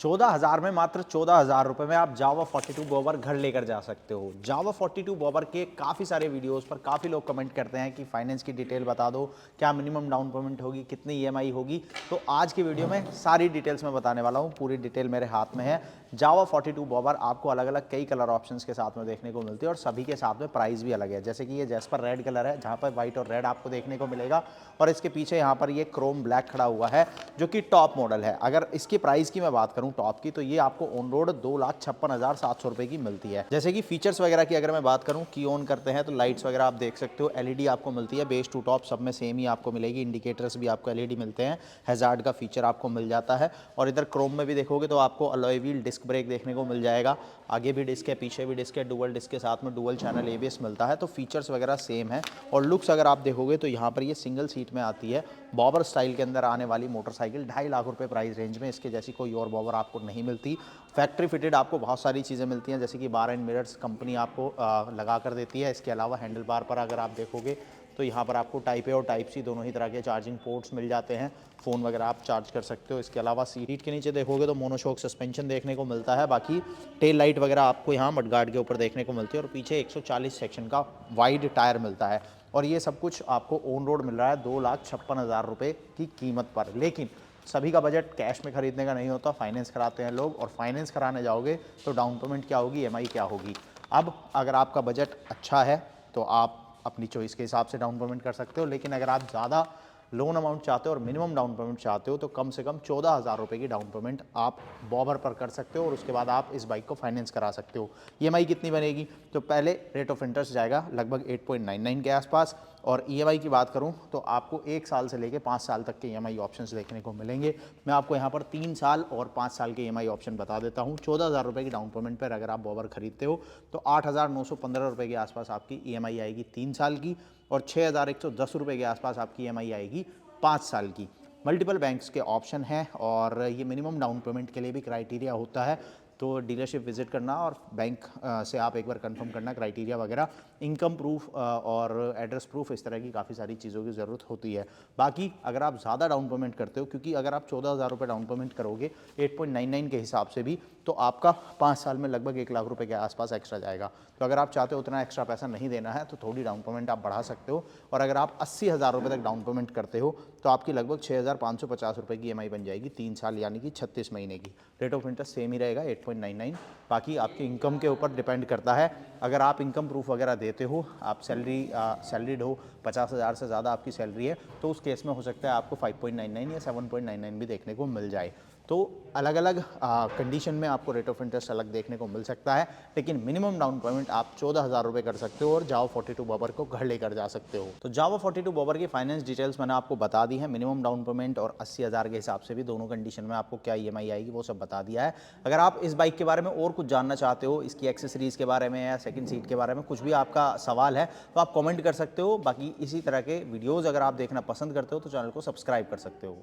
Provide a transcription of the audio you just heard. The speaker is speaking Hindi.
14,000 में मात्र 14,000 रुपये में आप जावा 42 बॉबर घर लेकर जा सकते हो। जावा 42 बॉबर के काफ़ी सारे वीडियोस पर काफ़ी लोग कमेंट करते हैं कि फाइनेंस की डिटेल बता दो, क्या मिनिमम डाउन पेमेंट होगी, कितनी ईएमआई होगी। तो आज की वीडियो में सारी डिटेल्स मैं बताने वाला हूँ, पूरी डिटेल मेरे हाथ में है। जावा 42 बॉबर आपको अलग अलग कई कलर ऑप्शंस के साथ में देखने को मिलती है और सभी के साथ में प्राइस भी अलग है। जैसे कि ये जैस्पर रेड कलर है, जहाँ पर व्हाइट और रेड आपको देखने को मिलेगा, और इसके पीछे यहाँ पर ये क्रोम ब्लैक खड़ा हुआ है जो कि टॉप मॉडल है। अगर इसकी प्राइस की मैं बात करूँ टॉप की, तो ये आपको ऑन रोड 2,56,700 रुपये की मिलती है। जैसे कि फीचर्स वगैरह की अगर मैं बात करूँ, की ऑन करते हैं तो लाइट्स वगैरह आप देख सकते हो, एलईडी आपको मिलती है, बेस टू टॉप सब में सेम ही आपको मिलेगी। इंडिकेटर्स भी आपको एलईडी मिलते हैं, हैजार्ड का फीचर आपको मिल जाता है। और इधर क्रोम में भी देखोगे तो आपको अलॉय व्हील डिस्क ब्रेक देखने को मिल जाएगा। आगे भी डिस्क है, पीछे भी डिस्क है, डुअल डिस्क के साथ में डुअल चैनल एबीएस मिलता है। तो फीचर्स वगैरह सेम है। और लुक्स अगर आप देखोगे तो यहाँ पर ये सिंगल सीट में आती है। बॉबर स्टाइल के अंदर आने वाली मोटरसाइकिल 2.5 लाख रुपए प्राइस रेंज में, इसके जैसी कोई और बॉबर आपको नहीं मिलती। फैक्ट्री फिटेड आपको बहुत सारी चीज़ें मिलती हैं, जैसे कि बार एंड मिरर्स कंपनी आपको लगा कर देती है। इसके अलावा हैंडल बार पर अगर आप देखोगे तो यहाँ पर आपको टाइप ए और टाइप सी दोनों ही तरह के चार्जिंग पोर्ट्स मिल जाते हैं। फ़ोन वगैरह आप चार्ज कर सकते हो। इसके अलावा सीट के नीचे देखोगे तो मोनोशॉक सस्पेंशन देखने को मिलता है। बाकी टेल लाइट वगैरह आपको यहाँ मडगार्ड के ऊपर देखने को मिलती है। और पीछे 140 सेक्शन का वाइड टायर मिलता है। और ये सब कुछ आपको ऑन रोड मिल रहा है 2,56,000 रुपये की कीमत पर। लेकिन सभी का बजट कैश में खरीदने का नहीं होता, फाइनेंस कराते हैं लोग। और फाइनेंस कराने जाओगे तो डाउन पेमेंट क्या होगी, ईएमआई क्या होगी। अब अगर आपका बजट अच्छा है तो आप अपनी चॉइस के हिसाब से डाउन पेमेंट कर सकते हो। लेकिन अगर आप ज़्यादा लोन अमाउंट चाहते हो और मिनिमम डाउन पेमेंट चाहते हो तो कम से कम 14,000 रुपये की डाउन पेमेंट आप बॉबर पर कर सकते हो। और उसके बाद आप इस बाइक को फाइनेंस करा सकते हो। ईएमआई कितनी बनेगी, तो पहले रेट ऑफ इंटरेस्ट जाएगा लगभग 8.99 के आसपास। और ईएमआई की बात करूं तो आपको 1 साल से लेकर 5 साल तक के ईएमआई ऑप्शंस देखने को मिलेंगे। मैं आपको यहां पर 3 साल और 5 साल के ईएमआई ऑप्शन बता देता हूं। 14,000 रुपये की डाउन पेमेंट पर अगर आप बॉबर खरीदते हो तो 8,915 रुपये के आसपास आपकी ईएमआई आएगी 3 साल की। और 6,110 रुपये के आसपास आपकी ईएमआई आएगी 5 साल की। मल्टीपल बैंक्स के ऑप्शन हैं और ये मिनिमम डाउन पेमेंट के लिए भी क्राइटेरिया होता है। तो डीलरशिप विजिट करना और बैंक से आप एक बार कंफर्म करना क्राइटेरिया वगैरह, इनकम प्रूफ और एड्रेस प्रूफ, इस तरह की काफ़ी सारी चीज़ों की ज़रूरत होती है। बाकी अगर आप ज़्यादा डाउन पेमेंट करते हो, क्योंकि अगर आप 14,000 रुपये डाउन पेमेंट करोगे 8.99 के हिसाब से भी, तो आपका 5 साल में लगभग 1 लाख रुपये के आसपास एक्स्ट्रा जाएगा। तो अगर आप चाहते हो उतना एक्स्ट्रा पैसा नहीं देना है तो थोड़ी डाउन पेमेंट आप बढ़ा सकते हो। और अगर आप 80,000 रुपये तक डाउन पेमेंट करते हो तो आपकी लगभग 6,550 रुपये की ईएमआई बन जाएगी 3 साल यानी कि 36 महीने की। रेट ऑफ इंटरेस्ट सेम ही रहेगा 8.99। बाकी आपकी इनकम के ऊपर डिपेंड करता है। अगर आप इनकम प्रूफ वगैरह देते हो, आप सैलरीड हो, 50,000 से ज़्यादा आपकी सैलरी है, तो उस केस में हो सकता है आपको 5.99 या 7.99 भी देखने को मिल जाए। तो अलग अलग कंडीशन में आपको रेट ऑफ इंटरेस्ट अलग देखने को मिल सकता है। लेकिन मिनिमम डाउन पेमेंट आप 14,000 रुपये कर सकते हो और जावा 42 बॉबर को घर लेकर जा सकते हो। तो जावा 42 बॉबर की फाइनेंस डिटेल्स मैंने आपको बता दी है। मिनिमम डाउन पेमेंट और 80,000 के हिसाब से भी दोनों कंडीशन में आपको क्या ईएमआई आएगी वो सब बता दिया है। अगर आप इस बाइक के बारे में और कुछ जानना चाहते हो, इसकी एक्सेसरीज़ के बारे में या सेकंड सीट के बारे में कुछ भी आपका सवाल है, तो आप कमेंट कर सकते हो। बाकी इसी तरह के वीडियोज़ अगर आप देखना पसंद करते हो तो चैनल को सब्सक्राइब कर सकते हो।